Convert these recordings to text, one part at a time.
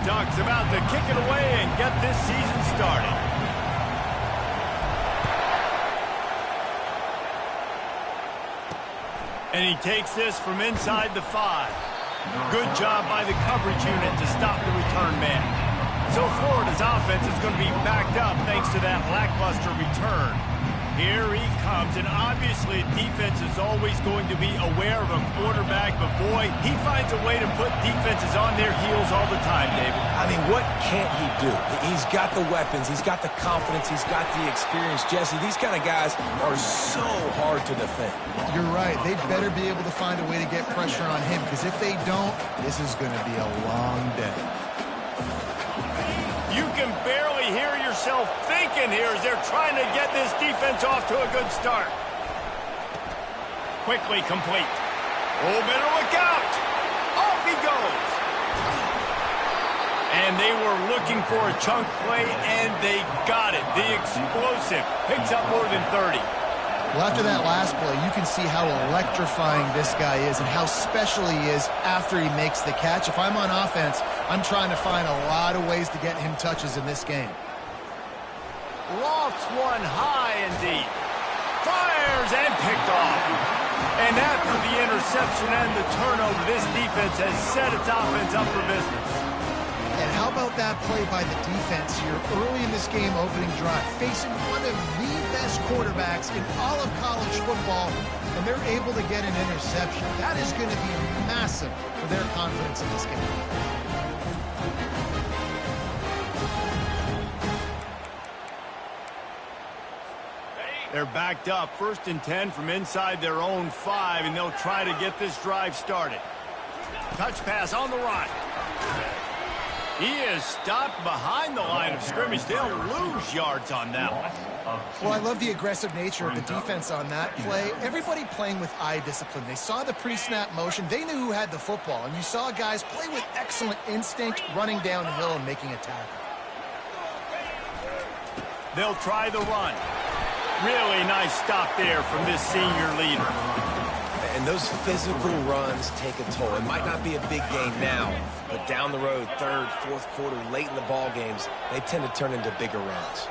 Ducks about to kick it away and get this season started. And he takes this from inside the 5. Good job by the coverage unit to stop the return man. So Florida's offense is going to be backed up thanks to that lackluster return. Here he comes, and obviously defense is always going to be aware of a quarterback, but boy, he finds a way to put defenses on their heels all the time, David. I mean, what can't he do? He's got the weapons, he's got the confidence, he's got the experience. Jesse, these kind of guys are so hard to defend. You're right. They better be able to find a way to get pressure on him, because if they don't, this is going to be a long day. You can barely hear yourself thinking here as they're trying to get this defense off to a good start. Quickly complete. Oh, better look out. Off he goes. And they were looking for a chunk play, and they got it. The explosive picks up more than 30. Well, after that last play, you can see how electrifying this guy is and how special he is after he makes the catch. If I'm on offense, I'm trying to find a lot of ways to get him touches in this game. Lofts one high and deep. Fires and picked off. And after the interception and the turnover, this defense has set its offense up for business. And how about that play by the defense here early in this game opening drive, facing one of the best quarterbacks in all of college football, and they're able to get an interception. That is going to be massive for their confidence in this game. They're backed up, 1st and 10 from inside their own 5, and they'll try to get this drive started. Touch pass on the run. He is stopped behind the line of scrimmage. They'll lose yards on that one. Well, I love the aggressive nature of the defense on that play. Everybody playing with eye discipline. They saw the pre-snap motion. They knew who had the football. And you saw guys play with excellent instinct, running downhill and making a tackle. They'll try the run. Really nice stop there from this senior leader. And those physical runs take a toll. It might not be a big game now, but down the road, 3rd, 4th quarter, late in the ball games, they tend to turn into bigger runs.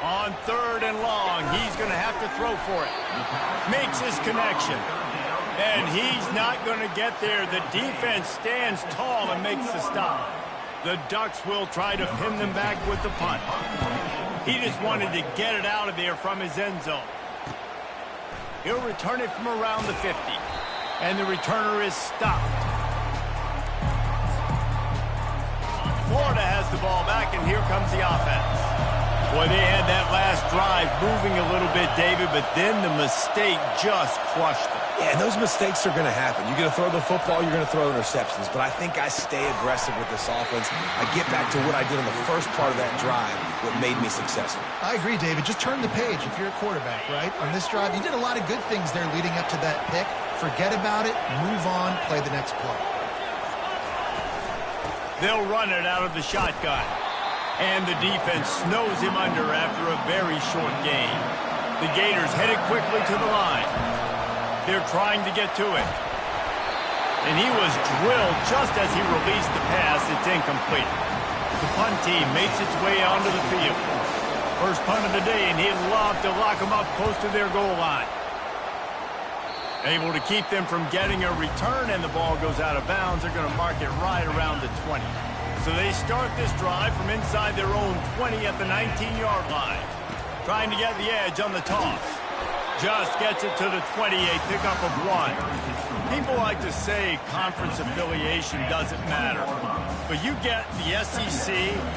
On 3rd and long, he's going to have to throw for it. Makes his connection. And he's not going to get there. The defense stands tall and makes the stop. The Ducks will try to pin them back with the punt. He just wanted to get it out of there from his end zone. He'll return it from around the 50. And the returner is stopped. Florida has the ball back, and here comes the offense. Boy, they had that last drive moving a little bit, David, but then the mistake just crushed them. Yeah, and those mistakes are going to happen. You're going to throw the football, you're going to throw interceptions. But I think I stay aggressive with this offense. I get back to what I did in the first part of that drive, what made me successful. I agree, David. Just turn the page if you're a quarterback, right? On this drive, you did a lot of good things there leading up to that pick. Forget about it, move on, play the next play. They'll run it out of the shotgun. And the defense snows him under after a very short gain. The Gators headed quickly to the line. They're trying to get to it. And he was drilled just as he released the pass. It's incomplete. The punt team makes its way onto the field. First punt of the day, and he'd love to lock them up close to their goal line. Able to keep them from getting a return, and the ball goes out of bounds. They're going to mark it right around the 20. So they start this drive from inside their own 20 at the 19-yard line. Trying to get the edge on the toss. Just gets it to the 20, a pickup of 1. People like to say conference affiliation doesn't matter. But you get the SEC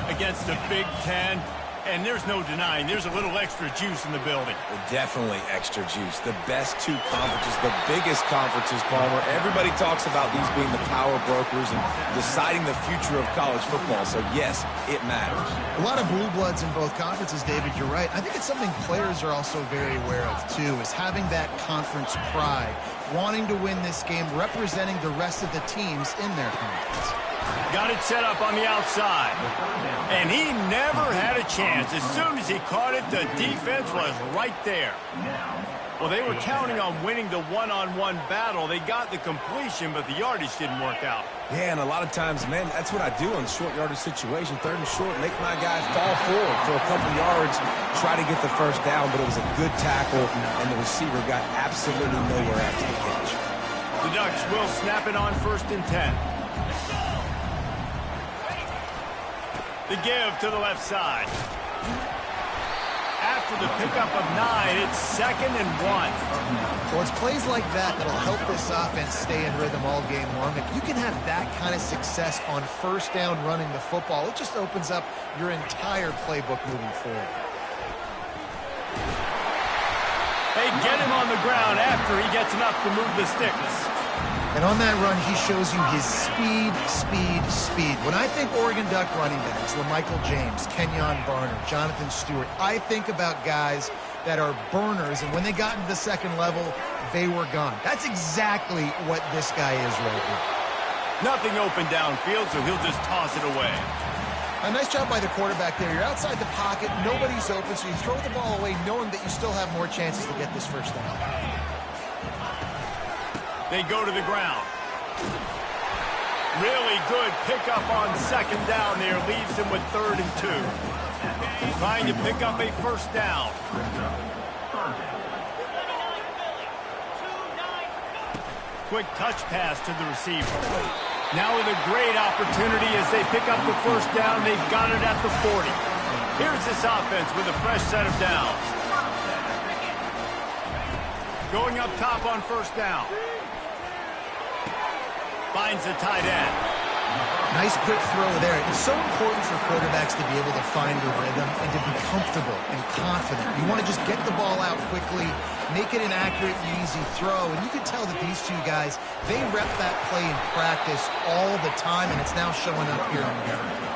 against the Big Ten, and there's no denying there's a little extra juice in the building. Definitely extra juice. The best 2 conferences, the biggest conferences, Palmer. Everybody talks about these being the power brokers and deciding the future of college football. So, yes, it matters. A lot of blue bloods in both conferences, David. You're right. I think it's something players are also very aware of, too, is having that conference pride, wanting to win this game, representing the rest of the teams in their conference. Got it set up on the outside. And he never had a chance. As soon as he caught it, the defense was right there. Well, they were counting on winning the one-on-one battle. They got the completion, but the yardage didn't work out. Yeah, and a lot of times, man, that's what I do in short yardage situation. 3rd and short, make my guy fall forward for a couple yards, try to get the first down, but it was a good tackle, and the receiver got absolutely nowhere after the catch. The Ducks will snap it on 1st and 10. The give to the left side. After the pickup of 9, it's 2nd and 1. Well, it's plays like that that'll help this offense stay in rhythm all game long. If you can have that kind of success on 1st down running the football, it just opens up your entire playbook moving forward. They get him on the ground after he gets enough to move the sticks. And on that run, he shows you his speed, speed, speed. When I think Oregon Duck running backs, LaMichael James, Kenyon Barner, Jonathan Stewart, I think about guys that are burners, and when they got into the 2nd level, they were gone. That's exactly what this guy is right here. Nothing open downfield, so he'll just toss it away. A nice job by the quarterback there. You're outside the pocket, nobody's open, so you throw the ball away knowing that you still have more chances to get this 1st down. They go to the ground. Really good pickup on 2nd down there. Leaves him with 3rd and 2. Trying to pick up a 1st down. Quick touch pass to the receiver. Now with a great opportunity as they pick up the 1st down. They've got it at the 40. Here's this offense with a fresh set of downs. Going up top on 1st down. Finds the tight end. Nice quick throw there. It's so important for quarterbacks to be able to find a rhythm and to be comfortable and confident. You want to just get the ball out quickly, make it an accurate and easy throw. And you can tell that these two guys, they rep that play in practice all the time, and it's now showing up here on the field.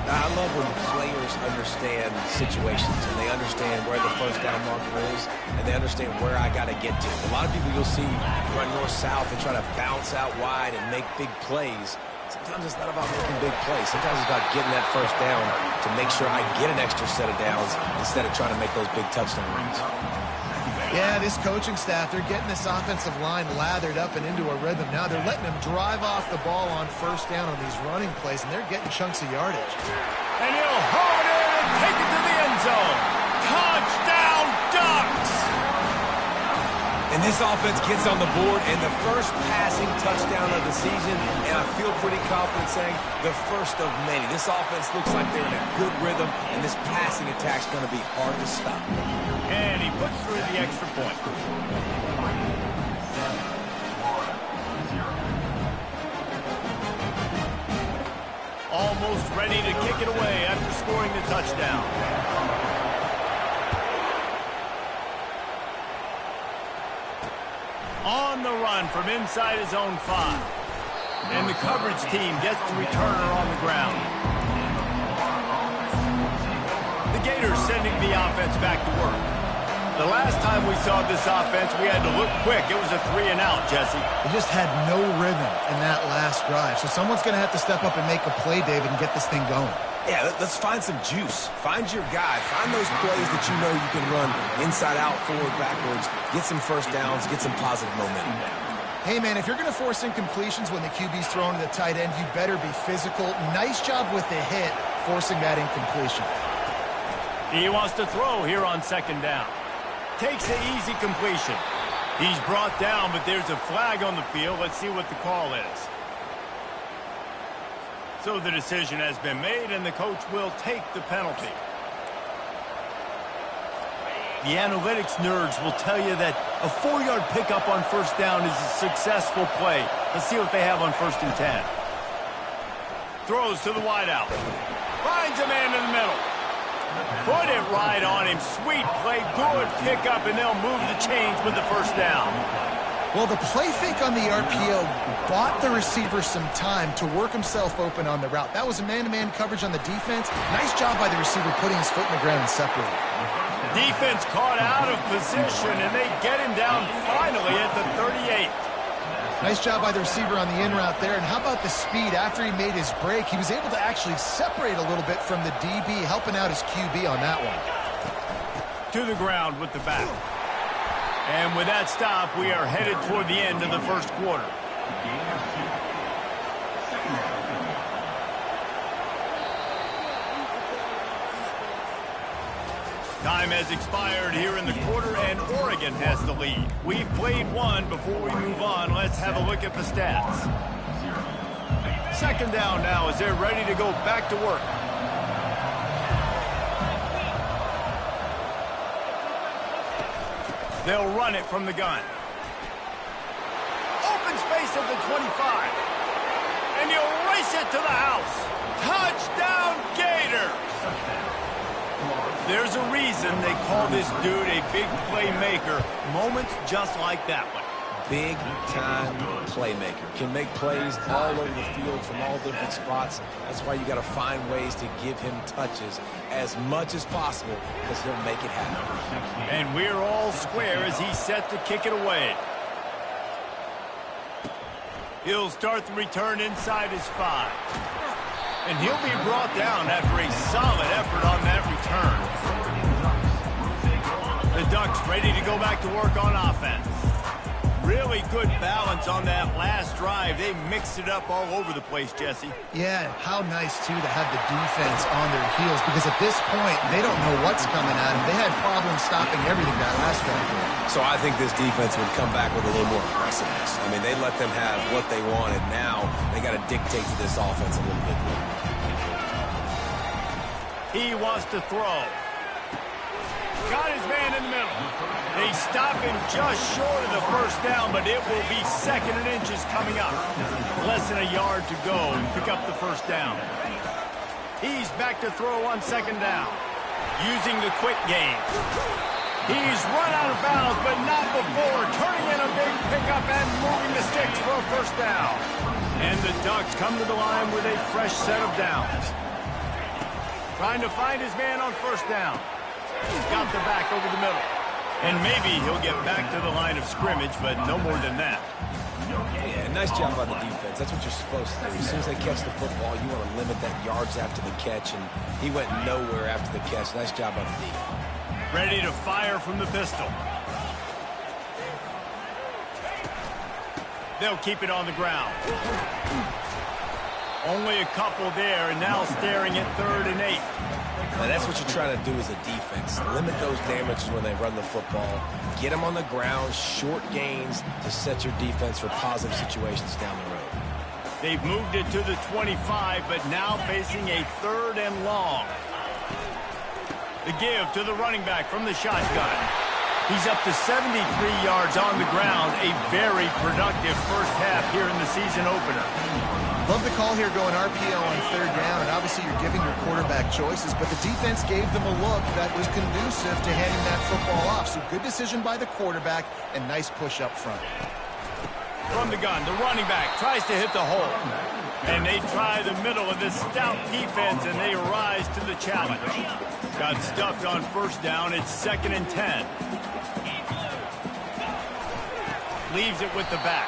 I love when players understand situations and they understand where the 1st down marker is and they understand where I got to get to. A lot of people you'll see run north-south and try to bounce out wide and make big plays. Sometimes it's not about making big plays. Sometimes it's about getting that 1st down to make sure I get an extra set of downs instead of trying to make those big touchdown runs. Yeah, this coaching staff, they're getting this offensive line lathered up and into a rhythm. Now they're letting them drive off the ball on 1st down on these running plays, and they're getting chunks of yardage. And he'll hone in and take it to the end zone. Touchdown, Ducks! And this offense gets on the board, and the first passing touchdown of the season, and I feel pretty confident saying the first of many. This offense looks like they're in a good rhythm, and this passing attack's going to be hard to stop. And he puts through the extra point. Almost ready to kick it away after scoring the touchdown. On the run from inside his own 5. And the coverage team gets the returner on the ground. The Gators sending the offense back to work. The last time we saw this offense, we had to look quick. It was a 3-and-out, Jesse. They just had no rhythm in that last drive. So someone's going to have to step up and make a play, David, and get this thing going. Yeah, let's find some juice. Find your guy. Find those plays that you know you can run inside out, forward, backwards. Get some 1st downs. Get some positive momentum. Hey, man, if you're going to force incompletions when the QB's throwing to the tight end, you better be physical. Nice job with the hit, forcing that incompletion. He wants to throw here on 2nd down. Takes the easy completion. He's brought down, but there's a flag on the field. Let's see what the call is. So the decision has been made, and the coach will take the penalty. The analytics nerds will tell you that a 4-yard pickup on 1st down is a successful play. Let's see what they have on 1st and 10. Throws to the wideout. Finds a man in the middle. Put it right on him. Sweet play. Good pickup, and they'll move the chains with the 1st down. Well, the play fake on the RPO bought the receiver some time to work himself open on the route. That was a man-to-man coverage on the defense. Nice job by the receiver putting his foot in the ground and separating. Defense caught out of position, and they get him down finally at the 38. Nice job by the receiver on the in route there. And how about the speed? After he made his break, he was able to actually separate a little bit from the DB, helping out his QB on that one. To the ground with the back. And with that stop, we are headed toward the end of the first quarter. Time has expired here in the quarter, and Oregon has the lead. We've played one. Before we move on, let's have a look at the stats. Second down now as they're ready to go back to work. They'll run it from the gun. Open space at the 25. And he'll race it to the house. Touchdown, Gator! There's a reason they call this dude a big playmaker. Moments just like that one. Big-time playmaker. Can make plays all over the field from all different spots. That's why you got to find ways to give him touches as much as possible because he'll make it happen. And we're all square as he's set to kick it away. He'll start the return inside his 5. And he'll be brought down after a solid effort on that return. The Ducks ready to go back to work on offense. Really good balance on that last drive. They mixed it up all over the place, Jesse. Yeah, how nice, too, to have the defense on their heels because at this point, they don't know what's coming at them. They had problems stopping everything that last drive. So I think this defense would come back with a little more aggressiveness. I mean, they let them have what they wanted. Now they got to dictate to this offense a little bit more. He wants to throw. Got his man in the middle. They stop him just short of the first down, but it will be 2nd and inches coming up. Less than a yard to go and pick up the first down. He's back to throw on 2nd down. Using the quick game. He's run out of bounds, but not before. Turning in a big pickup and moving the sticks for a first down. And the Ducks come to the line with a fresh set of downs. Trying to find his man on first down. He's got the back over the middle. And maybe he'll get back to the line of scrimmage, but no more than that. Yeah, nice job by the defense. That's what you're supposed to do. As soon as they catch the football, you want to limit that yards after the catch, and he went nowhere after the catch. Nice job by the D. Ready to fire from the pistol. They'll keep it on the ground. Only a couple there, and now staring at 3rd and 8. Now that's what you're trying to do as a defense. Limit those damages when they run the football. Get them on the ground, short gains to set your defense for positive situations down the road. They've moved it to the 25, but now facing a 3rd and long. The give to the running back from the shotgun. He's up to 73 yards on the ground. A very productive first half here in the season opener. Love the call here going RPO on 3rd down, and obviously you're giving your quarterback choices, but the defense gave them a look that was conducive to handing that football off. So good decision by the quarterback and nice push up front. From the gun, the running back tries to hit the hole. And they try the middle of this stout defense, and they rise to the challenge. Got stuffed on first down. It's 2nd and 10. Leaves it with the back.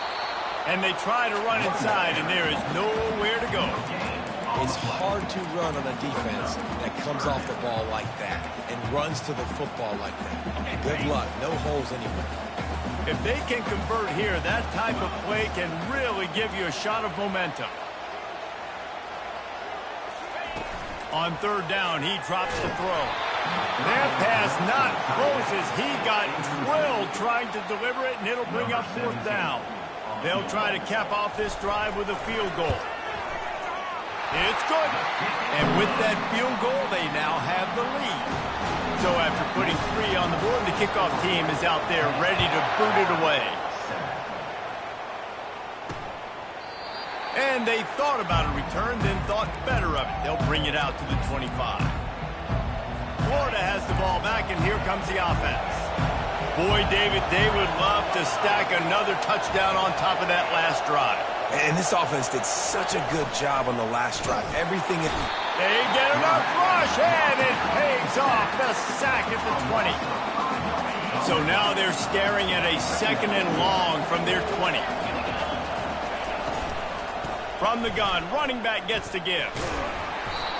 And they try to run inside, and there is nowhere to go. It's hard to run on a defense that comes off the ball like that and runs to the football like that. Good luck. No holes anywhere. If they can convert here, that type of play can really give you a shot of momentum. On 3rd down, he drops the throw. That pass not close as he got drilled trying to deliver it, and it'll bring up 4th down. They'll try to cap off this drive with a field goal. It's good. And with that field goal, they now have the lead. So after putting 3 on the board, the kickoff team is out there ready to boot it away. And they thought about a return, then thought better of it. They'll bring it out to the 25. Florida has the ball back, and here comes the offense. Boy, David, they would love to stack another touchdown on top of that last drive. And this offense did such a good job on the last drive. Everything. They get enough rush, and it pays off. The sack at the 20. So now they're staring at a 2nd and long from their 20. From the gun, running back gets to give.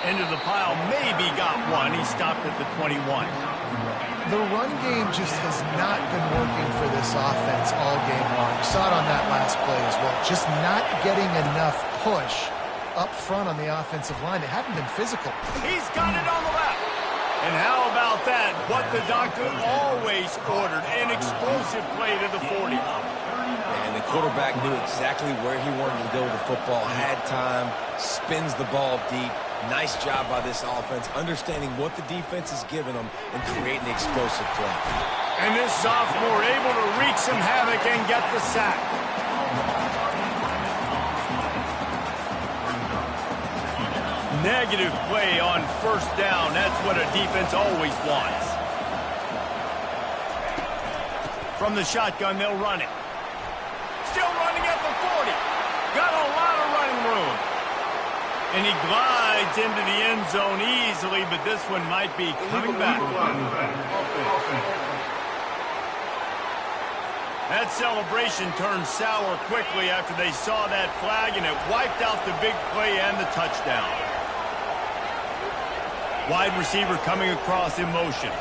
Into the pile, maybe got one. He stopped at the 21. The run game just has not been working for this offense all game long. You saw it on that last play as well. Just not getting enough push up front on the offensive line. They haven't been physical. He's got it on the left. And how about that? What the doctor always ordered, an explosive play to the 40. And the quarterback knew exactly where he wanted to go with the football, had time, spins the ball deep. Nice job by this offense, understanding what the defense is giving them and creating the explosive play. And this sophomore able to wreak some havoc and get the sack. Negative play on first down. That's what a defense always wants. From the shotgun, they'll run it. Still running at the 40. Got a lot of running room. And he glides into the end zone easily, but this one might be coming back. That celebration turned sour quickly after they saw that flag, and it wiped out the big play and the touchdown. Wide receiver coming across in motion.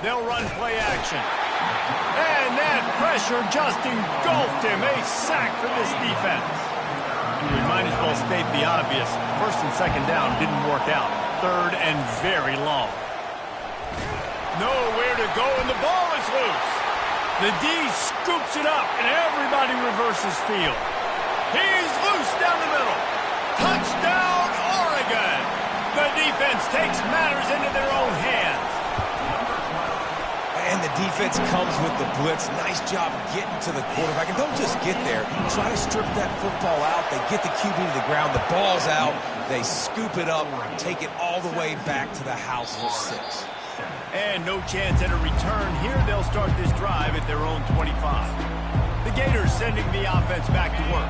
They'll run play action. And that pressure just engulfed him. A sack for this defense. We might as well state the obvious. First and second down didn't work out. Third and very long. Nowhere to go, and the ball is loose. The D scoops it up, and everybody reverses field. He's loose down the middle. Touchdown, Oregon. The defense takes matters into their own hands. And the defense comes with the blitz. Nice job getting to the quarterback. And don't just get there. Try to strip that football out. They get the QB to the ground. The ball's out. They scoop it up, take it all the way back to the house for 6. And no chance at a return here. They'll start this drive at their own 25. The Gators sending the offense back to work.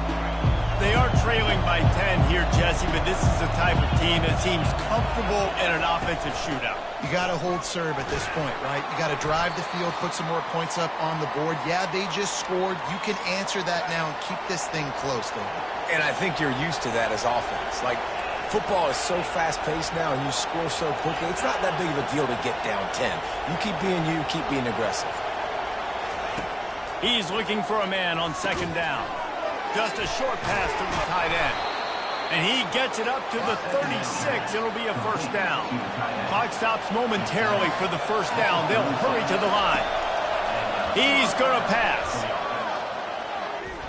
They are trailing by 10 here, Jesse, but this is the type of team that seems comfortable in an offensive shootout. You got to hold serve at this point, right? You got to drive the field, put some more points up on the board. Yeah, they just scored. You can answer that now and keep this thing close, though. And I think you're used to that as offense. Like, football is so fast-paced now, and you score so quickly. It's not that big of a deal to get down 10. You keep being aggressive. He's looking for a man on second down. Just a short pass to the tight end. And he gets it up to the 36. It'll be a first down. Clock stops momentarily for the first down. They'll hurry to the line. He's going to pass.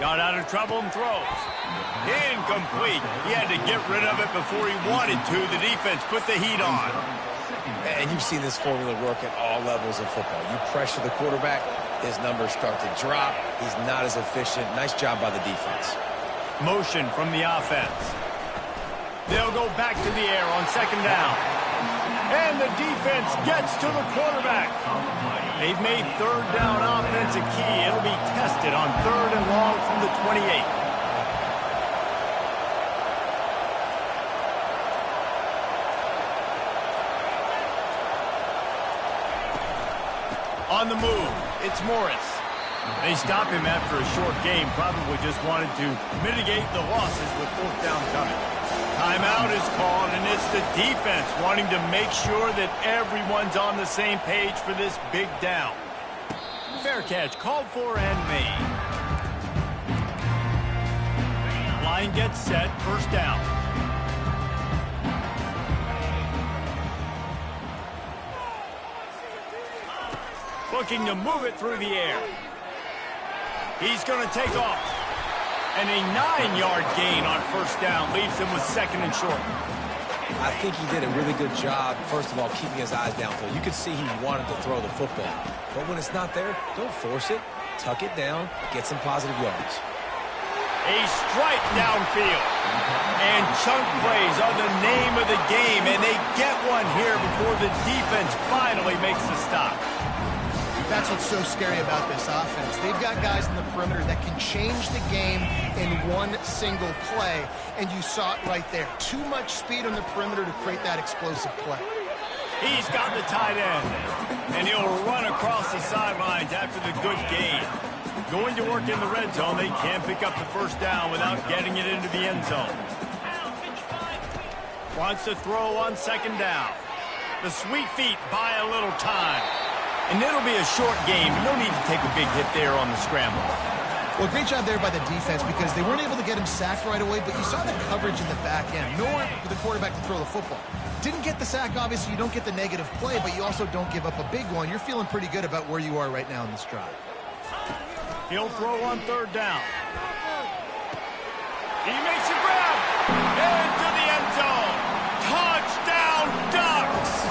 Got out of trouble and throws. Incomplete. He had to get rid of it before he wanted to. The defense put the heat on. And you've seen this formula work at all levels of football. You pressure the quarterback, his numbers start to drop. He's not as efficient. Nice job by the defense. Motion from the offense. They'll go back to the air on second down. And the defense gets to the quarterback. They've made third down offense a key. It'll be tested on third and long from the 28. On the move, it's Morris. They stop him after a short game, probably just wanted to mitigate the losses with fourth down coming. Timeout is called, and it's the defense wanting to make sure that everyone's on the same page for this big down. Fair catch called for and made. Line gets set, first down. Looking to move it through the air. He's going to take off. And a 9-yard gain on first down leaves him with second and short. I think he did a really good job, first of all, keeping his eyes downfield. You could see he wanted to throw the football. But when it's not there, don't force it. Tuck it down. Get some positive yards. A strike downfield. And chunk plays are the name of the game. And they get one here before the defense finally makes the stop. That's what's so scary about this offense. They've got guys in the perimeter that can change the game in one single play, and you saw it right there. Too much speed on the perimeter to create that explosive play. He's got the tight end, and he'll run across the sidelines after the good gain. Going to work in the red zone, they can't pick up the first down without getting it into the end zone. Wants to throw on second down. The sweet feet buy a little time. And it'll be a short game. No need to take a big hit there on the scramble. Well, great job there by the defense because they weren't able to get him sacked right away, but you saw the coverage in the back end. Nowhere for the quarterback to throw the football. Didn't get the sack, obviously. You don't get the negative play, but you also don't give up a big one. You're feeling pretty good about where you are right now in this drive. He'll throw on third down. He makes a grab. Into the end zone. Touchdown, Ducks.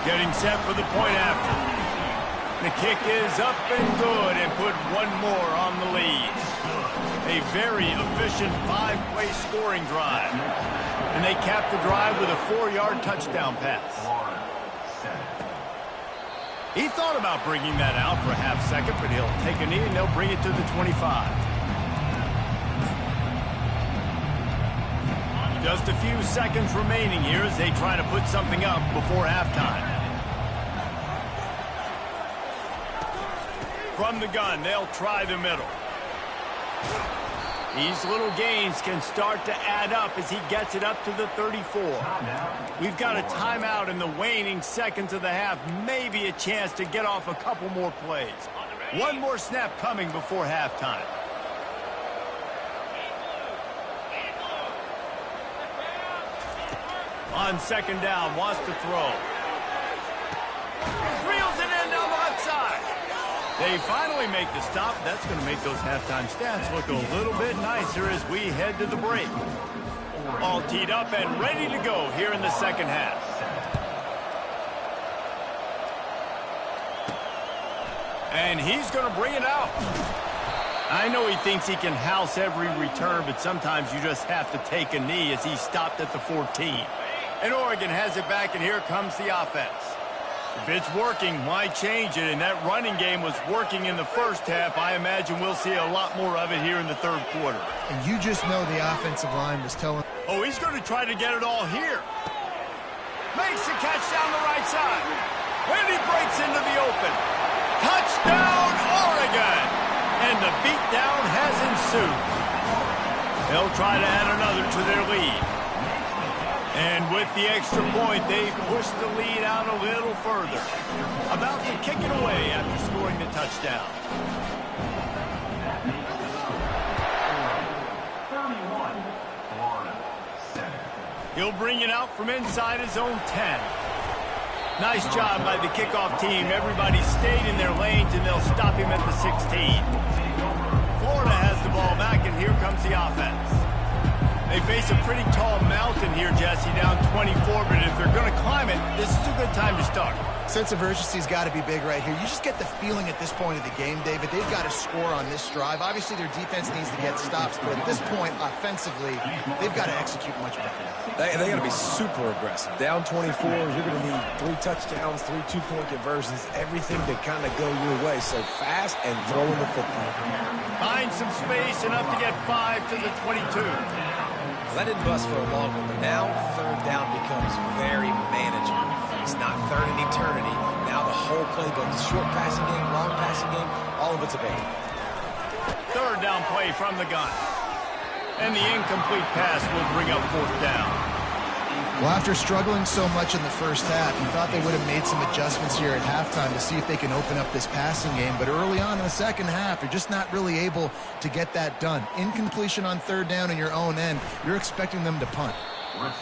Getting set for the point after. The kick is up and good and put one more on the lead. A very efficient 5-play scoring drive. And they cap the drive with a 4-yard touchdown pass. He thought about bringing that out for a half second, but he'll take a knee and they'll bring it to the 25. Just a few seconds remaining here as they try to put something up before halftime. From the gun, they'll try the middle. These little gains can start to add up as he gets it up to the 34. We've got a timeout in the waning seconds of the half. Maybe a chance to get off a couple more plays. One more snap coming before halftime. On second down, wants to throw. Reels it in down the left side. They finally make the stop. That's going to make those halftime stats look a little bit nicer as we head to the break. All teed up and ready to go here in the second half. And he's going to bring it out. I know he thinks he can house every return, but sometimes you just have to take a knee as he stopped at the 14. And Oregon has it back, and here comes the offense. If it's working, why change it? And that running game was working in the first half. I imagine we'll see a lot more of it here in the third quarter. And you just know the offensive line was telling... Oh, he's going to try to get it all here. Makes the catch down the right side. And he breaks into the open. Touchdown, Oregon! And the beatdown has ensued. They'll try to add another to their lead. And with the extra point, they push the lead out a little further. About to kick it away after scoring the touchdown. 31, Florida, center. He'll bring it out from inside his own 10. Nice job by the kickoff team. Everybody stayed in their lanes, and they'll stop him at the 16. Florida has the ball back, and here comes the offense. They face a pretty tall mountain here, Jesse, down 24, but if they're going to climb it, this is a good time to start. Sense of urgency's got to be big right here. You just get the feeling at this point of the game, David, they've got to score on this drive. Obviously, their defense needs to get stops, but at this point, offensively, they've got to execute much better. They got to be super aggressive. Down 24, you're going to need 3 touchdowns, 3 two-point conversions, everything to kind of go your way. So fast and throwing the football. Find some space, enough to get 5 to the 22. That didn't bust for a long one, but now third down becomes very manageable. It's not third in eternity. Now the whole playbook, short passing game, long passing game, all of it's available. Third down play from the gun. And the incomplete pass will bring up fourth down. Well, after struggling so much in the first half, you thought they would have made some adjustments here at halftime to see if they can open up this passing game. But early on in the second half, they're just not really able to get that done. Incompletion on third down in your own end, you're expecting them to punt.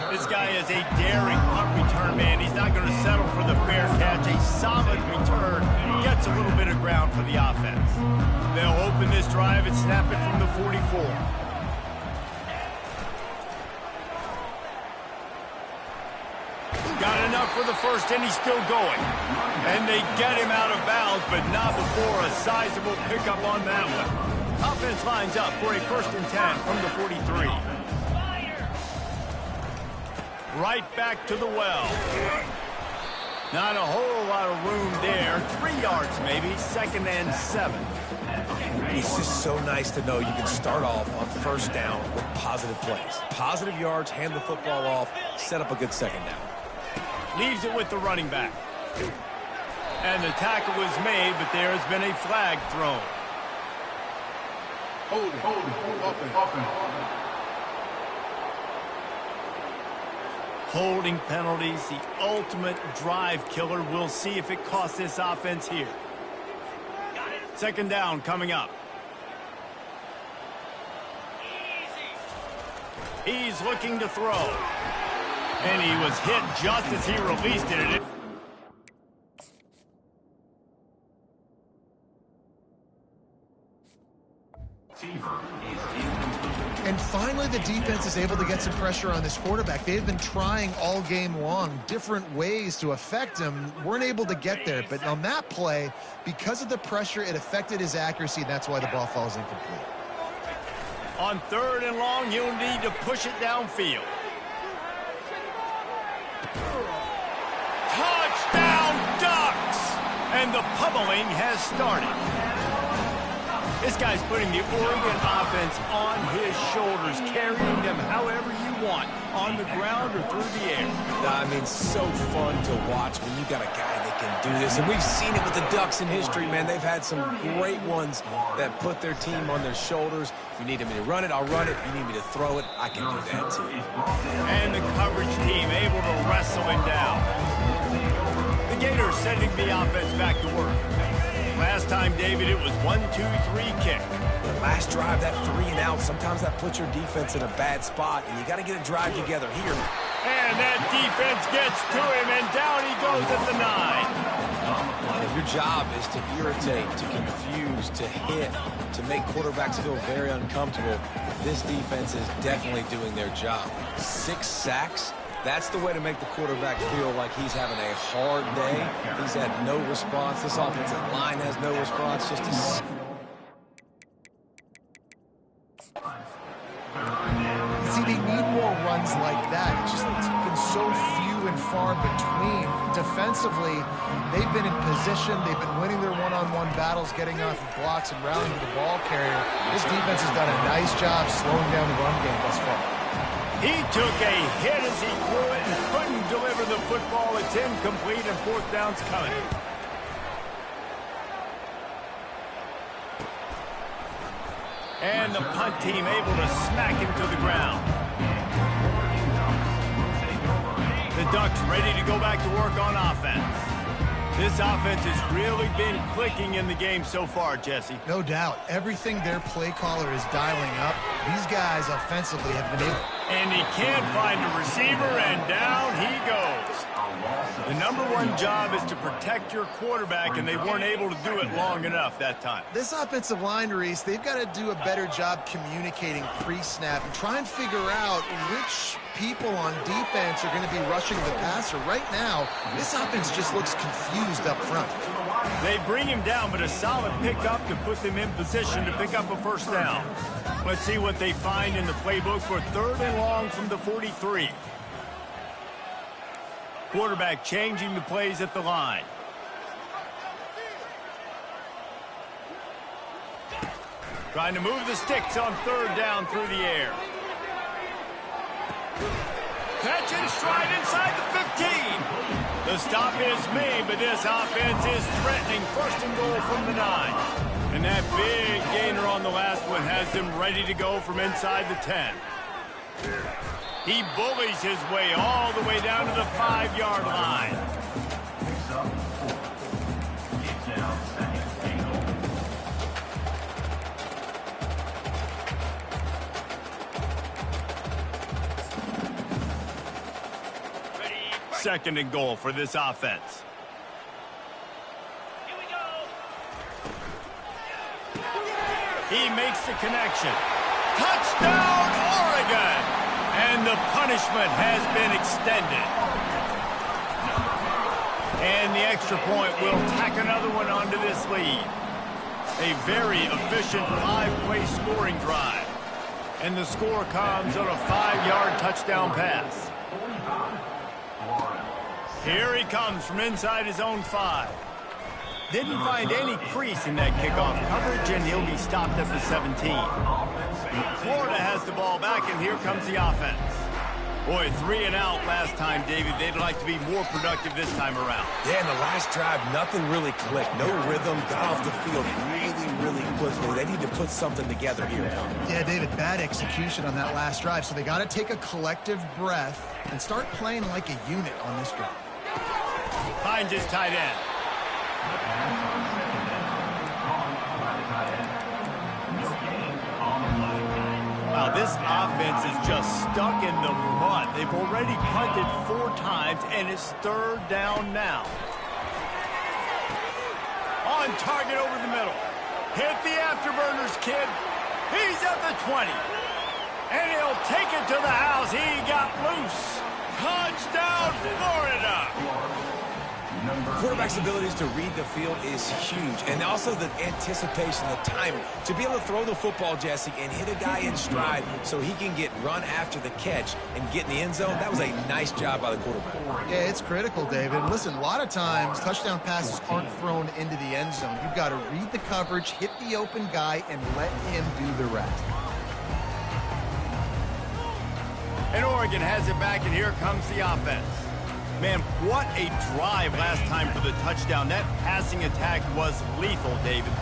This guy is a daring punt return man. He's not going to settle for the fair catch. A solid return gets a little bit of ground for the offense. They'll open this drive and snap it from the 44. Got enough for the first, and he's still going. And they get him out of bounds, but not before a sizable pickup on that one. Offense lines up for a 1st and 10 from the 43. Right back to the well. Not a whole lot of room there. 3 yards maybe, 2nd and 7. It's just so nice to know you can start off on first down with positive plays. Positive yards, hand the football off, set up a good second down. Leaves it with the running back. And the tackle was made, but there has been a flag thrown. Holding penalties, the ultimate drive killer. We'll see if it costs this offense here. Second down coming up. He's looking to throw. And he was hit just as he released it. And finally, the defense is able to get some pressure on this quarterback. They've been trying all game long different ways to affect him. Weren't able to get there. But on that play, because of the pressure, it affected his accuracy, and that's why the ball falls incomplete. On third and long, he'll need to push it downfield. Touchdown, Ducks! And the pummeling has started. This guy's putting the Oregon offense on his shoulders, carrying them however you want, on the ground or through the air. I mean, so fun to watch when you got a guy that can do this. And we've seen it with the Ducks in history, man. They've had some great ones that put their team on their shoulders. If you need me to run it, I'll run it. If you need me to throw it, I can do that too. And the coverage team able to wrestle him down. The Gators sending the offense back to work. Last time, David, it was 1-2-3 kick. The last drive, that 3 and out, sometimes that puts your defense in a bad spot, and you got to get a drive together here. And that defense gets to him, and down he goes at the 9. If your job is to irritate, to confuse, to hit, to make quarterbacks feel very uncomfortable, this defense is definitely doing their job. 6 sacks. That's the way to make the quarterback feel like he's having a hard day. He's had no response. This offensive line has no response. Just a... See, they need more runs like that. It's been so few and far between. Defensively, they've been in position. They've been winning their one-on-one battles, getting off of blocks and rallying to the ball carrier. This defense has done a nice job slowing down the run game thus far. He took a hit as he threw it and couldn't deliver the football. It's incomplete and fourth down's coming. And the punt team able to smack him to the ground. The Ducks ready to go back to work on offense. This offense has really been clicking in the game so far, Jesse. No doubt. Everything their play caller is dialing up, these guys offensively have been able... And he can't find a receiver, and down he goes. The #1 job is to protect your quarterback, and they weren't able to do it long enough that time. This offensive line, Reese, they've got to do a better job communicating pre-snap and try and figure out which people on defense are going to be rushing the passer. Right now, this offense just looks confused up front. They bring him down, but a solid pickup to put them in position to pick up a first down. Let's see what they find in the playbook for third and long from the 43. Quarterback changing the plays at the line. Trying to move the sticks on third down through the air. Catch and stride inside the 15. The stop is made, but this offense is threatening first and goal from the 9. And that big gainer on the last one has them ready to go from inside the 10. He bullies his way all the way down to the 5-yard line. Second and goal for this offense. Here we go. He makes the connection. Touchdown, Oregon! And the punishment has been extended. And the extra point will tack another one onto this lead. A very efficient 5-play scoring drive. And the score comes on a 5-yard touchdown pass. Here he comes from inside his own 5. Didn't find any crease in that kickoff coverage, and he'll be stopped at the 17. Florida has the ball back, and here comes the offense. Boy, 3 and out last time, David. They'd like to be more productive this time around. Yeah, in the last drive, nothing really clicked. No rhythm, got off the field really quickly. They need to put something together here. Yeah, David, bad execution on that last drive, so they got to take a collective breath and start playing like a unit on this drive. Finds his tight end. Wow, this offense is just stuck in the mud. They've already punted 4 times, and it's 3rd down now. On target over the middle. Hit the afterburners, kid. He's at the 20. And he'll take it to the house. He got loose. Touchdown, Florida. Quarterback's abilities to read the field is huge, and also the anticipation, the timing. To be able to throw the football, Jesse, and hit a guy in stride so he can get run after the catch and get in the end zone, that was a nice job by the quarterback. Yeah, it's critical, David. Listen, a lot of times touchdown passes aren't thrown into the end zone. You've got to read the coverage, hit the open guy, and let him do the rest. And Oregon has it back, and here comes the offense. Man, what a drive last time for the touchdown. That passing attack was lethal, David.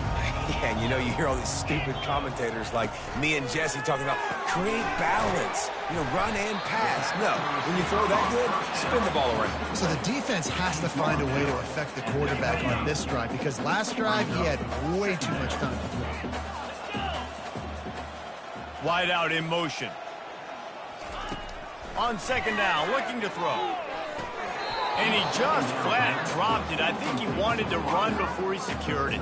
Yeah, and you hear all these stupid commentators like me and Jesse talking about create balance, run and pass. No, when you throw that good, spin the ball around. So the defense has to find a way to affect the quarterback on this drive, because last drive he had way too much time to throw. Wide out in motion. On 2nd down, looking to throw. And he just flat dropped it. I think he wanted to run before he secured it.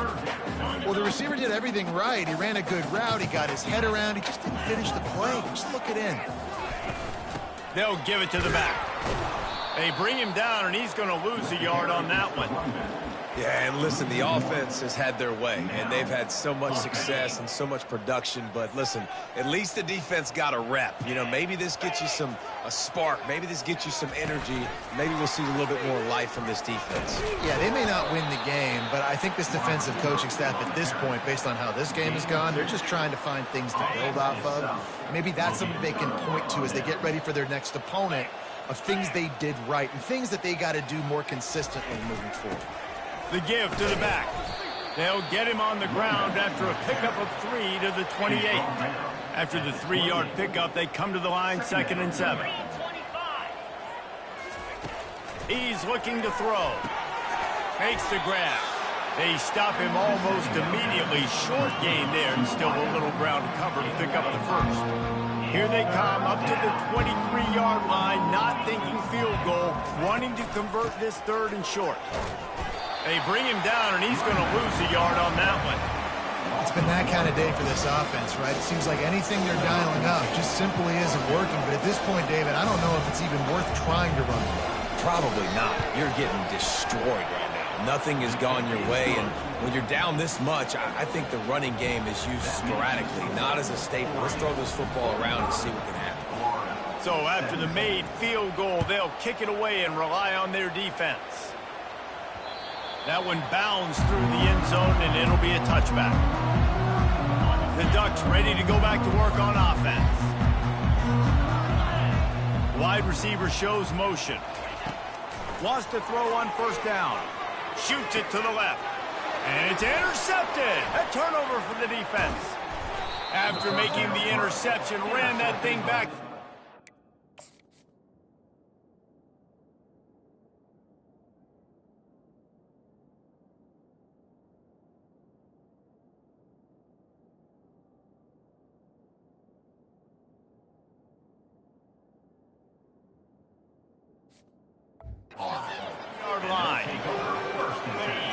Well, the receiver did everything right. He ran a good route. He got his head around. He just didn't finish the play. Just look it in. They'll give it to the back. They bring him down, and he's going to lose a yard on that one. Yeah, and listen, the offense has had their way, and they've had so much success and so much production. But listen, at least the defense got a rep. Maybe this gets you a spark. Maybe this gets you some energy. Maybe we'll see a little bit more life from this defense. Yeah, they may not win the game, but I think this defensive coaching staff at this point, based on how this game has gone, they're just trying to find things to build off of. Maybe that's something they can point to as they get ready for their next opponent, of things they did right and things that they got to do more consistently moving forward. The give to the back. They'll get him on the ground after a pickup of 3 to the 28. After the 3-yard pickup, they come to the line, 2nd and 7. He's looking to throw. Makes the grab. They stop him almost immediately. Short gain there, and still a little ground to cover to pick up the 1st. Here they come up to the 23-yard line, not thinking field goal, wanting to convert this 3rd and short. They bring him down, and he's going to lose a yard on that one. It's been that kind of day for this offense, right? It seems like anything they're dialing up just simply isn't working. But at this point, David, I don't know if it's even worth trying to run. Probably not. You're getting destroyed right now. Nothing has gone your way, and when you're down this much, I think the running game is used sporadically, not as a staple. Let's throw this football around and see what can happen. So after the made field goal, they'll kick it away and rely on their defense. That one bounds through the end zone, and it'll be a touchback. The Ducks ready to go back to work on offense. Wide receiver shows motion. Wants to throw on 1st down. Shoots it to the left. And it's intercepted. A turnover for the defense. After making the interception, ran that thing back. Line.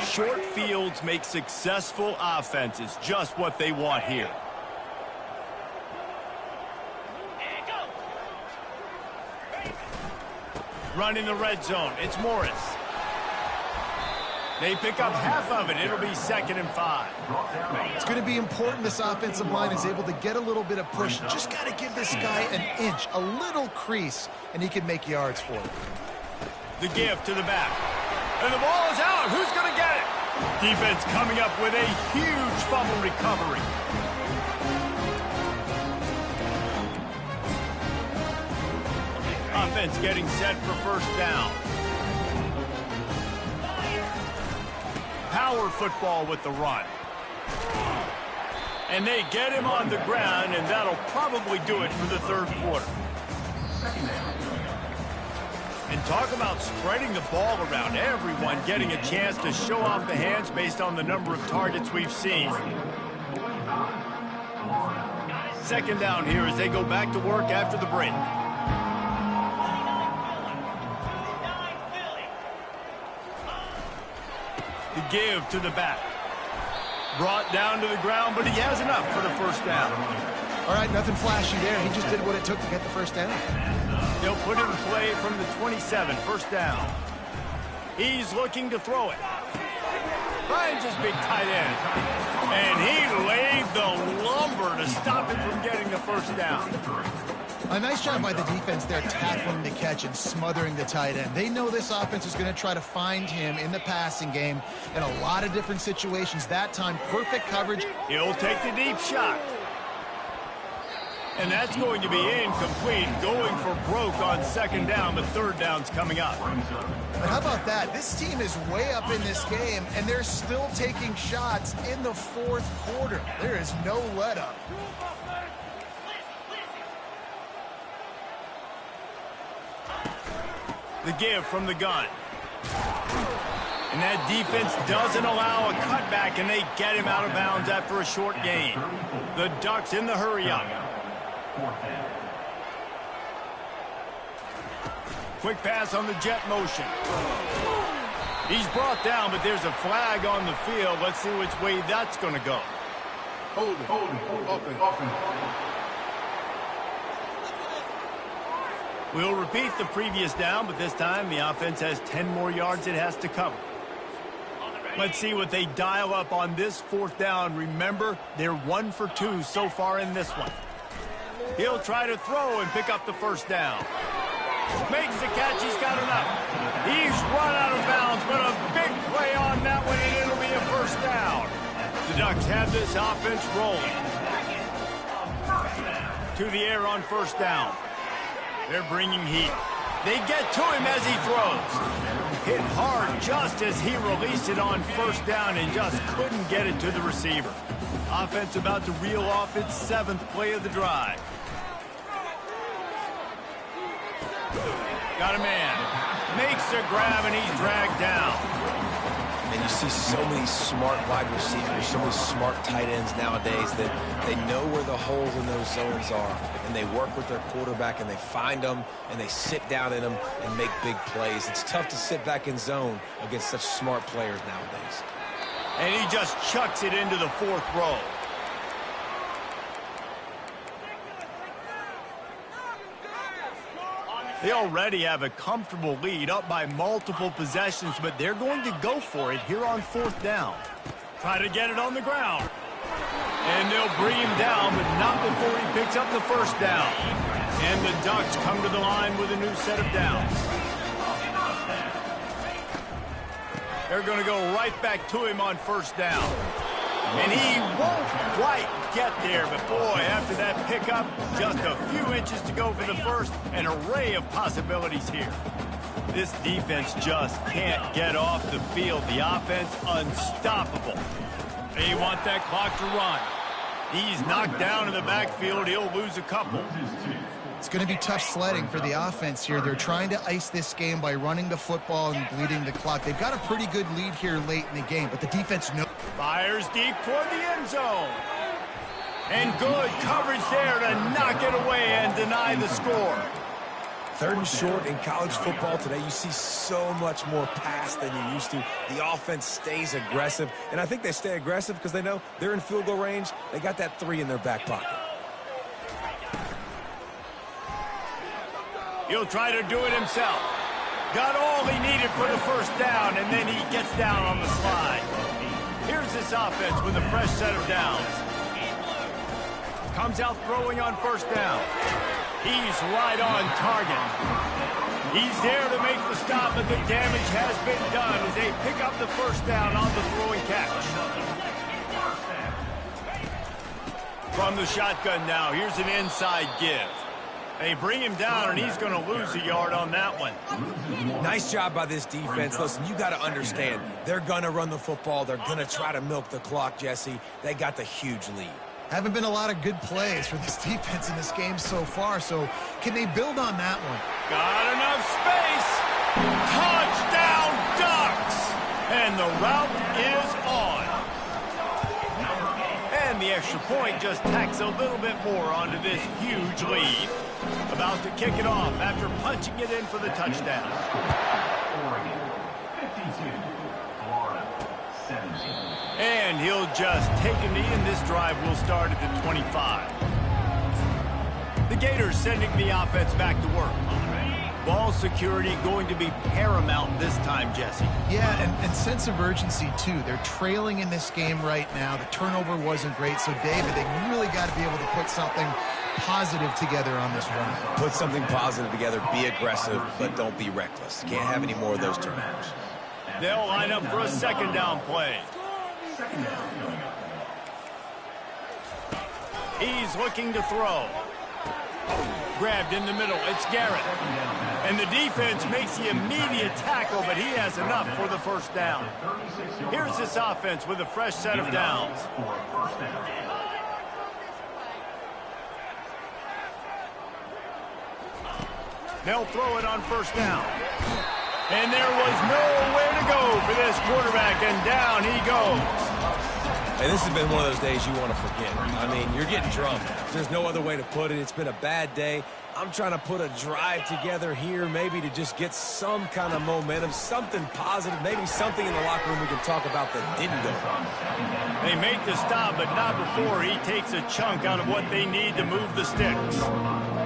Short fields make successful offenses, just what they want here. Running the red zone, it's Morris. They pick up half of it. It'll be 2nd and 5. It's going to be important this offensive line is able to get a little bit of push. Just got to give this guy an inch, a little crease, and he can make yards for it. The give to the back. And the ball is out. Who's going to get it? Defense coming up with a huge fumble recovery. offense getting set for first down. Power football with the run. And they get him on the ground, and that'll probably do it for the third quarter. And talk about spreading the ball around. Everyone getting a chance to show off the hands based on the number of targets we've seen. Second down here as they go back to work after the break. The give to the back. Brought down to the ground, but he has enough for the first down. All right, nothing flashy there. He just did what it took to get the first down. They'll put him in play from the 27, first down. He's looking to throw it. Finds his big tight end. And he laid the lumber to stop him from getting the first down. A nice job by the defense there, tackling the catch and smothering the tight end. They know this offense is going to try to find him in the passing game in a lot of different situations. That time, perfect coverage. He'll take the deep shot. And that's going to be incomplete, going for broke on second down, but third down's coming up. But how about that? This team is way up in this game, and they're still taking shots in the fourth quarter. There is no let-up. The give from the gun. And that defense doesn't allow a cutback, and they get him out of bounds after a short gain. The Ducks in the hurry-up. Quick pass on the jet motion. He's brought down, but there's a flag on the field. Let's see which way that's going to go. Hold it. We'll repeat the previous down, but this time the offense has 10 more yards it has to cover. Let's see what they dial up on this fourth down. Remember, they're 1 for 2 so far in this one. He'll try to throw and pick up the first down. Makes the catch. He's got enough. He's run out of bounds, but a big play on that one, and it'll be a first down. The Ducks have this offense rolling. To the air on first down. They're bringing heat. They get to him as he throws. Hit hard just as he released it on first down and just couldn't get it to the receiver. Offense about to reel off its 7th play of the drive. Got a man. Makes a grab, and he's dragged down. And you see so many smart wide receivers, so many smart tight ends nowadays that they know where the holes in those zones are, and they work with their quarterback, and they find them, and they sit down in them and make big plays. It's tough to sit back in zone against such smart players nowadays. And he just chucks it into the 4th row. They already have a comfortable lead, up by multiple possessions, but they're going to go for it here on 4th down. Try to get it on the ground. And they'll bring him down, but not before he picks up the first down. And the Ducks come to the line with a new set of downs. They're going to go right back to him on first down. And he won't quite get there, but boy, after that pickup, just a few inches to go for the first. An array of possibilities here. This defense just can't get off the field. The offense unstoppable. They want that clock to run. He's knocked down in the backfield. He'll lose a couple. It's going to be tough sledding for the offense here. They're trying to ice this game by running the football and bleeding the clock. They've got a pretty good lead here late in the game, but the defense knows. Fires deep toward the end zone. And good coverage there to knock it away and deny the score. 3rd and short in college football today, you see so much more pass than you used to. The offense stays aggressive, and I think they stay aggressive because they know they're in field goal range. They got that 3 in their back pocket. He'll try to do it himself. Got all he needed for the first down, and then he gets down on the slide. Here's this offense with a fresh set of downs. Comes out throwing on first down. He's right on target. He's there to make the stop, but the damage has been done as they pick up the first down on the throwing catch. From the shotgun now, here's an inside give. They bring him down, and he's going to lose a yard on that one. Nice job by this defense. Listen, you got to understand, they're going to run the football. They're going to try to milk the clock, Jesse. They got the huge lead. Haven't been a lot of good plays for this defense in this game so far, so can they build on that one? Got enough space. Touchdown, Ducks! And the route is on. And the extra point just tacks a little bit more onto this huge lead. About to kick it off after punching it in for the touchdown. Oregon, 52. Florida, 17. And he'll just take a knee, and this drive will start at the 25. The Gators sending the offense back to work. Ball security going to be paramount this time, Jesse. Yeah, and sense of urgency, too. They're trailing in this game right now. The turnover wasn't great, so, David, they really got to be able to put something positive together on this run. Put something positive together, be aggressive, but don't be reckless. Can't have any more of those turnovers. They'll line up for a second down play. He's looking to throw. Grabbed in the middle. It's Garrett. And the defense makes the immediate tackle, but he has enough for the first down. Here's this offense with a fresh set of downs. They'll throw it on first down. And there was nowhere to go for this quarterback, and down he goes. Hey, this has been one of those days you want to forget. I mean, you're getting drunk. There's no other way to put it. It's been a bad day. I'm trying to put a drive together here, maybe to just get some kind of momentum, something positive, maybe something in the locker room we can talk about that didn't go. They make the stop, but not before he takes a chunk out of what they need to move the sticks.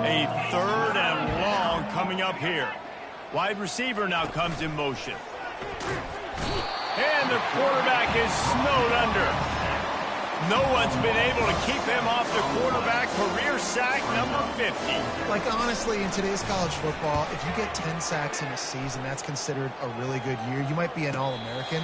A third and long coming up here. Wide receiver now comes in motion. And the quarterback is snowed under. No one's been able to keep him off the quarterback. Career sack number 50. Like, honestly, in today's college football, if you get 10 sacks in a season, that's considered a really good year. You might be an All-American.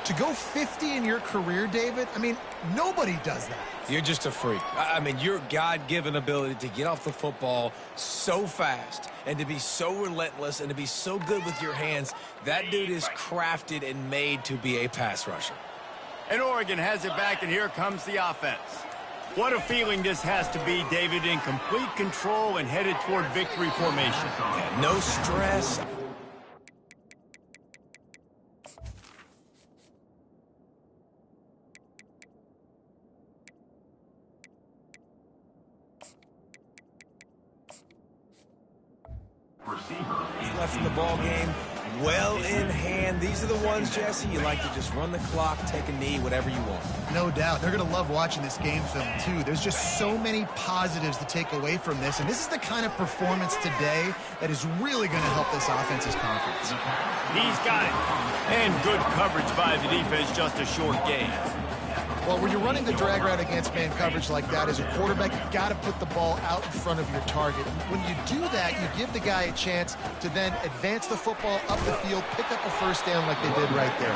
To go 50 in your career, David, I mean, nobody does that. You're just a freak. I mean, your God-given ability to get off the football so fast and to be so relentless and to be so good with your hands, that dude is crafted and made to be a pass rusher. And Oregon has it back, and here comes the offense. What a feeling this has to be, David, in complete control and headed toward victory formation. Yeah, no stress. He's left in the ball game well in hand. These are the ones, Jesse, you like to just run the clock, take a knee, whatever you want. No doubt. They're going to love watching this game film, too. There's just so many positives to take away from this, and this is the kind of performance today that is really going to help this offense's confidence. He's got it. And good coverage by the defense, just a short gain. Well, when you're running the drag route against man coverage like that, as a quarterback, you've got to put the ball out in front of your target. When you do that, you give the guy a chance to then advance the football up the field, pick up a first down like they did right there.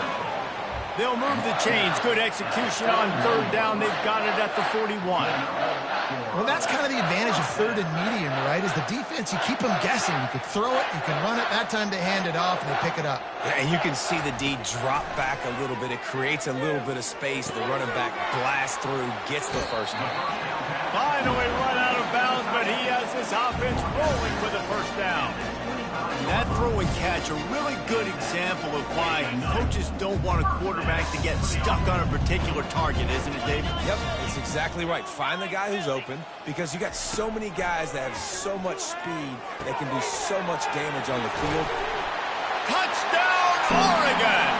They'll move the chains. Good execution on third down. They've got it at the 41. Well, that's kind of the advantage of third and medium, right? Is the defense, you keep them guessing. You can throw it, you can run it. That time they hand it off, and they pick it up. Yeah, and you can see the D drop back a little bit. It creates a little bit of space. The running back blasts through, gets the first down. Finally run out of bounds, but he has his offense rolling for the first down. That throw and catch, a really good example of why coaches don't want a quarterback to get stuck on a particular target, isn't it, David? Yep, that's exactly right. Find the guy who's open, because you got so many guys that have so much speed that can do so much damage on the field. Touchdown, Oregon!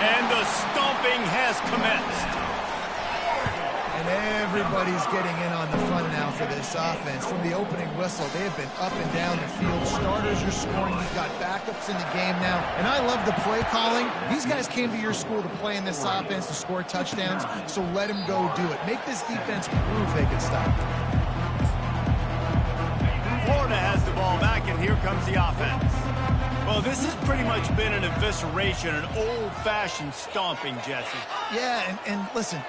And the stomping has commenced. And everybody's getting in on the fun now for this offense. From the opening whistle, they have been up and down the field. Starters are scoring. You've got backups in the game now. And I love the play calling. These guys came to your school to play in this offense to score touchdowns, so let them go do it. Make this defense prove they can stop. Florida has the ball back, and here comes the offense. Well, this has pretty much been an evisceration, an old-fashioned stomping, Jesse. Yeah, and listen,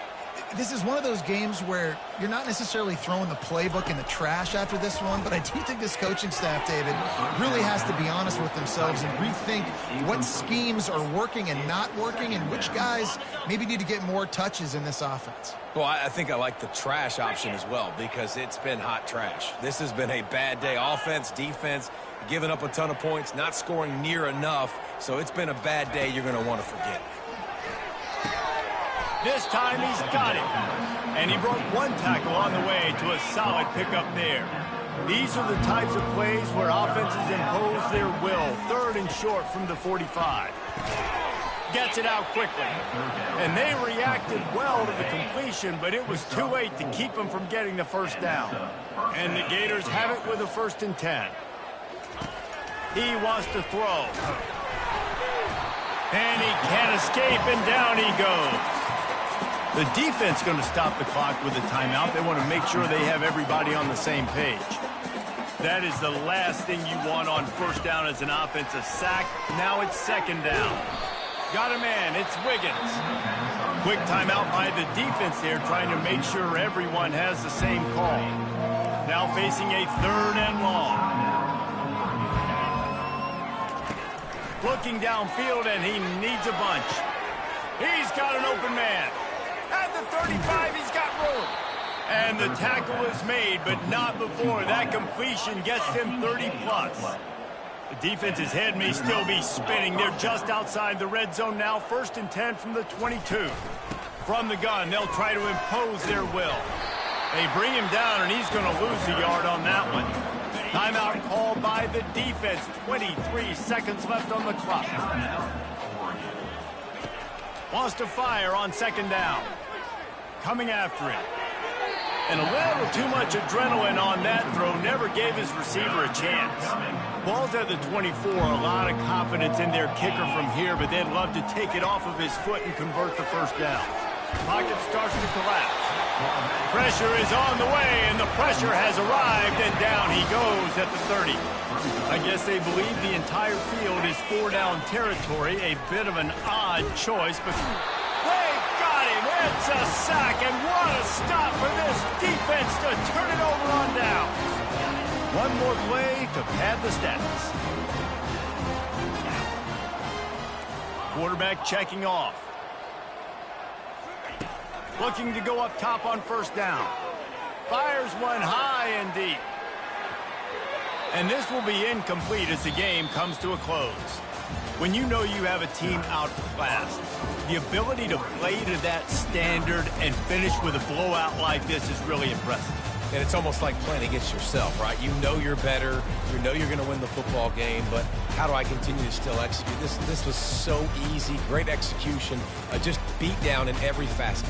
This is one of those games where you're not necessarily throwing the playbook in the trash after this one, but I do think this coaching staff, David, really has to be honest with themselves and rethink what schemes are working and not working and which guys maybe need to get more touches in this offense. Well, I think I like the trash option as well because it's been hot trash. This has been a bad day. Offense, defense, giving up a ton of points, not scoring near enough. So it's been a bad day you're going to want to forget. This time he's got it. And he broke one tackle on the way to a solid pickup there. These are the types of plays where offenses impose their will. 3rd and short from the 45. Gets it out quickly. And they reacted well to the completion, but it was too late to keep them from getting the first down. And the Gators have it with a 1st and 10. He wants to throw. And he can't escape, and down he goes. The defense going to stop the clock with a timeout. They want to make sure they have everybody on the same page. That is the last thing you want on 1st down as an offensive sack. Now it's 2nd down. Got a man. It's Wiggins. Quick timeout by the defense there, trying to make sure everyone has the same call. Now facing a 3rd and long. Looking downfield, and he needs a bunch. He's got an open man. At the 35, he's got room. And the tackle is made, but not before that completion gets him 30-plus. The defense's head may still be spinning. They're just outside the red zone now. 1st and 10 from the 22. From the gun, they'll try to impose their will. They bring him down, and he's going to lose a yard on that one. Timeout called by the defense. 23 seconds left on the clock. Wants to fire on 2nd down. Coming after it. And a little too much adrenaline on that throw. Never gave his receiver a chance. Ball's at the 24. A lot of confidence in their kicker from here, but they'd love to take it off of his foot and convert the 1st down. Pocket starts to collapse. Pressure is on the way, and the pressure has arrived, and down he goes at the 30. I guess they believe the entire field is 4-down territory. A bit of an odd choice, but they got him. It's a sack, and what a stop for this defense to turn it over on down. One more play to pad the stats. Quarterback checking off. Looking to go up top on 1st down. Fires one high and deep. And this will be incomplete as the game comes to a close. When you know you have a team outclassed, the ability to play to that standard and finish with a blowout like this is really impressive. And it's almost like playing against yourself, right? You know you're better. You know you're going to win the football game, but how do I continue to still execute? This was so easy. Great execution. Just beat down in every facet.